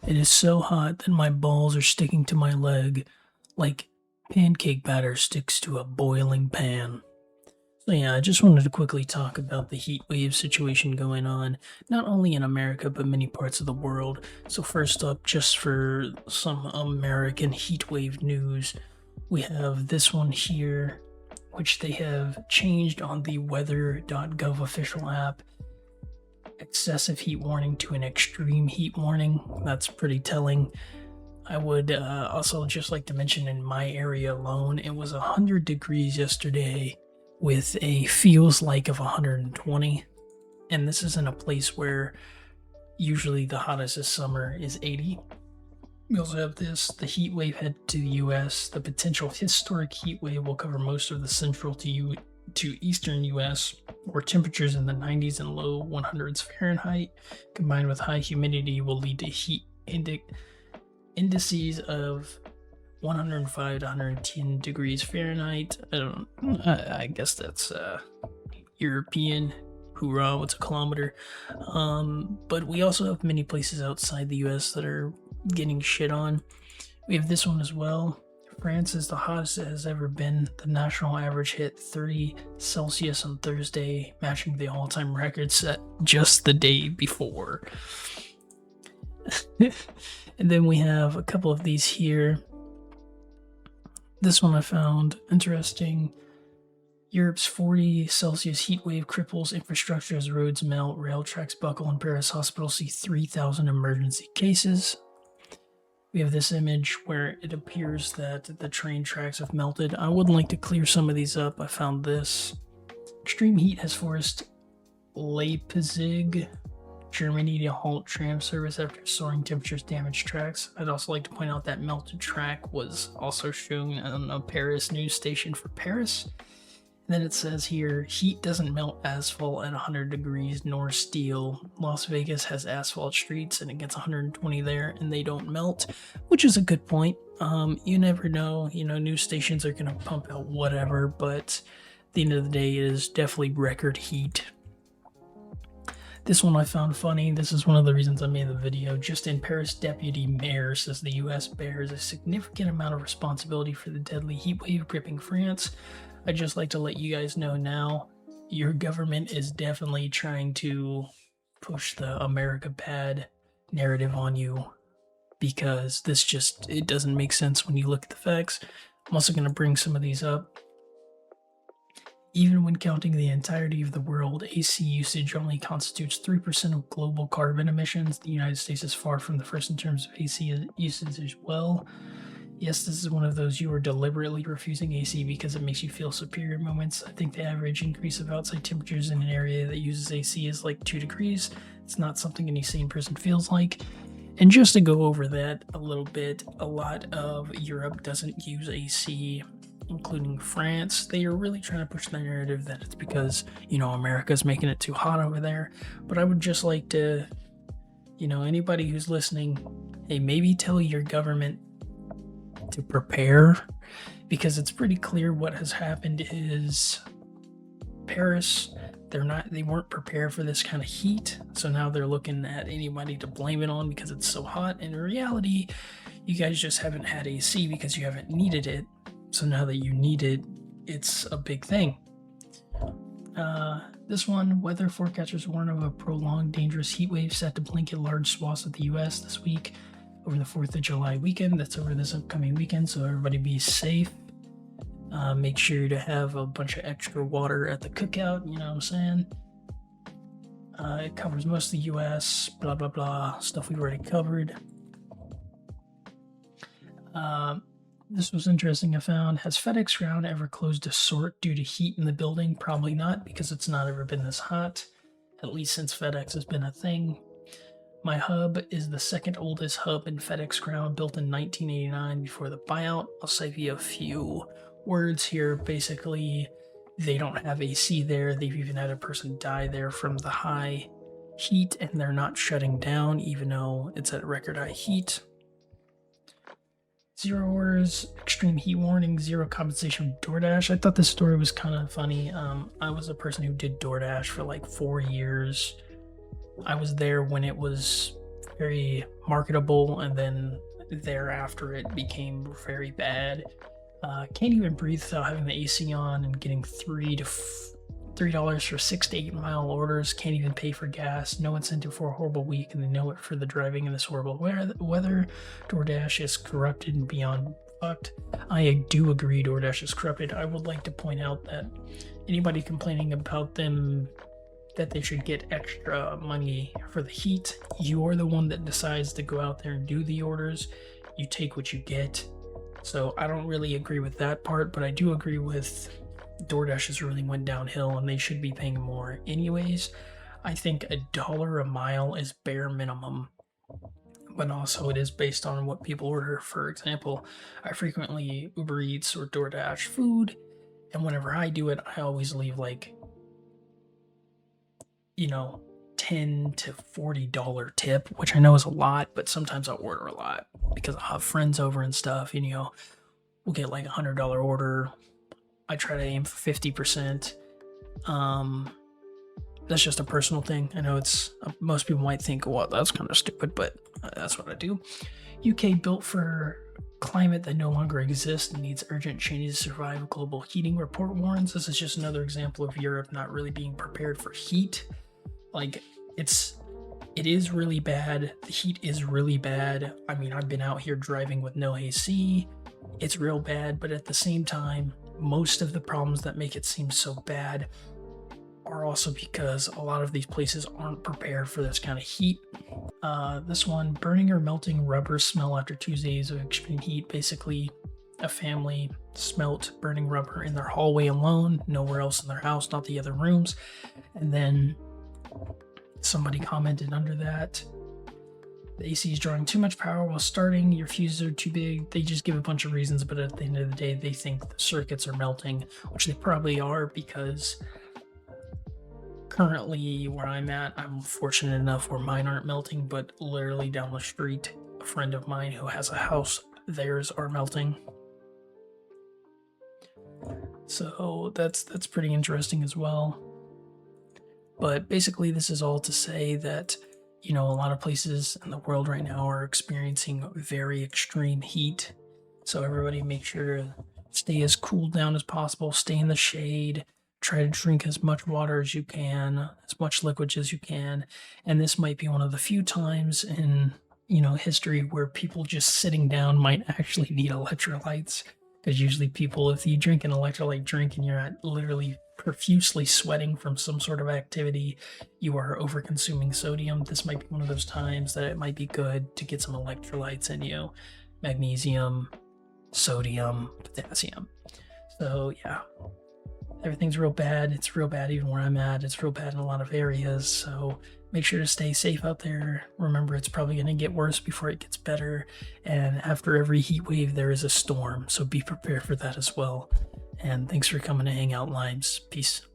It is so hot that my balls are sticking to my leg like pancake batter sticks to a boiling pan. So yeah, I just wanted to quickly talk about the heat wave situation going on, not only in America but many parts of the world. So first up, just for some American heat wave news, we have this one here, which they have changed on the weather.gov official app. Excessive heat warning to an extreme heat warning. That's pretty telling. I would also just like to mention in my area alone, it was 100 degrees yesterday with a feels like of 120. And this is in a place where usually the hottest this summer is 80. We also have the heat wave head to the US. The potential historic heat wave will cover most of the central to eastern US, where temperatures in the 90s and low 100s Fahrenheit, combined with high humidity, will lead to heat indices of 105 to 110 degrees Fahrenheit. I guess that's European. Hoorah, what's a kilometer? But we also have many places outside the US that are getting shit on. We have this one as well. France is the hottest it has ever been. The national average hit 30 Celsius on Thursday, matching the all-time record set just the day before. And then we have a couple of these here. This one I found interesting. Europe's 40 Celsius heat wave cripples infrastructure as roads melt, rail tracks buckle, and Paris hospitals see 3,000 emergency cases. We have this image where it appears that the train tracks have melted. I would like to clear some of these up. I found this. Extreme heat has forced Leipzig, Germany to halt tram service after soaring temperatures damaged tracks. I'd also like to point out that melted track was also shown on a Paris news station for Paris. And then it says here, heat doesn't melt asphalt at 100 degrees nor steel. Las Vegas has asphalt streets and it gets 120 there and they don't melt, which is a good point. You never know, news stations are going to pump out whatever, but at the end of the day, it is definitely record heat. This one I found funny. This is one of the reasons I made the video. Just in Paris, deputy mayor says the US bears a significant amount of responsibility for the deadly heat wave gripping France. I'd just like to let you guys know now, your government is definitely trying to push the America bad narrative on you, because it doesn't make sense when you look at the facts. I'm also going to bring some of these up. Even when counting the entirety of the world, AC usage only constitutes 3% of global carbon emissions. The United States is far from the first in terms of AC usage as well. Yes, this is one of those you are deliberately refusing AC because it makes you feel superior moments. I think the average increase of outside temperatures in an area that uses AC is like 2 degrees. It's not something any sane person feels like. And just to go over that a little bit, a lot of Europe doesn't use AC, including France. They are really trying to push the narrative that it's because, America's making it too hot over there. But I would just like to, anybody who's listening, hey, maybe tell your government to prepare, because it's pretty clear what has happened is Paris, they weren't prepared for this kind of heat, so now they're looking at anybody to blame it on because it's so hot. In reality, you guys just haven't had AC because you haven't needed it, so now that you need it, it's a big thing. This one, weather forecasters warn of a prolonged dangerous heat wave set to blanket large swaths of the US this week over the 4th of July weekend. That's over this upcoming weekend, so everybody be safe. Make sure to have a bunch of extra water at the cookout, you know what I'm saying? It covers most of the US, blah, blah, blah, stuff we've already covered. This was interesting, I found. Has FedEx Ground ever closed a sort due to heat in the building? Probably not, because it's not ever been this hot, at least since FedEx has been a thing. My hub is the second oldest hub in FedEx Ground, built in 1989 before the buyout. I'll save you a few words here. Basically, they don't have AC there. They've even had a person die there from the high heat, and they're not shutting down, even though it's at record high heat. 0 orders, extreme heat warning, 0 compensation from DoorDash. I thought this story was kind of funny. I was a person who did DoorDash for like 4 years. I was there when it was very marketable, and then thereafter it became very bad. Can't even breathe without having the AC on, and getting $3 for 6 to 8 mile orders. Can't even pay for gas. No incentive for a horrible week, and they know it for the driving in this horrible weather. DoorDash is corrupted and beyond fucked. I do agree DoorDash is corrupted. I would like to point out that anybody complaining about them that they should get extra money for the heat, you're the one that decides to go out there and do the orders. You take what you get. So I don't really agree with that part, but I do agree with DoorDash has really went downhill and they should be paying more anyways. I think $1 a mile is bare minimum, but also it is based on what people order. For example, I frequently Uber Eats or DoorDash food, and whenever I do it, I always leave like, $10 to $40 tip, which I know is a lot, but sometimes I'll order a lot because I'll have friends over and stuff, and we'll get like $100 order. I try to aim for 50%. That's just a personal thing. I know it's most people might think, well, that's kind of stupid, but that's what I do. UK built for climate that no longer exists and needs urgent changes to survive. Global heating report warns. This is just another example of Europe not really being prepared for heat. Like, it is really bad. The heat is really bad. I mean, I've been out here driving with no AC. It's real bad, but at the same time, most of the problems that make it seem so bad are also because a lot of these places aren't prepared for this kind of heat. This one, burning or melting rubber smell after 2 days of extreme heat. Basically, a family smelt burning rubber in their hallway alone, nowhere else in their house, not the other rooms. And then somebody commented under that, the AC is drawing too much power while starting, your fuses are too big. They just give a bunch of reasons, but at the end of the day, they think the circuits are melting, which they probably are, because currently where I'm at, I'm fortunate enough where mine aren't melting, but literally down the street, a friend of mine who has a house, theirs are melting. So that's pretty interesting as well. But basically, this is all to say that, a lot of places in the world right now are experiencing very extreme heat. So everybody make sure to stay as cooled down as possible, stay in the shade, try to drink as much water as you can, as much liquids as you can. And this might be one of the few times in, history where people just sitting down might actually need electrolytes. Because usually people, if you drink an electrolyte drink and you're literally profusely sweating from some sort of activity, you are over-consuming sodium. This might be one of those times that it might be good to get some electrolytes in you. Magnesium, sodium, potassium. So yeah, everything's real bad. It's real bad even where I'm at. It's real bad in a lot of areas. So make sure to stay safe out there. Remember, it's probably going to get worse before it gets better. And after every heat wave, there is a storm. So be prepared for that as well. And thanks for coming to hang out, Limes. Peace.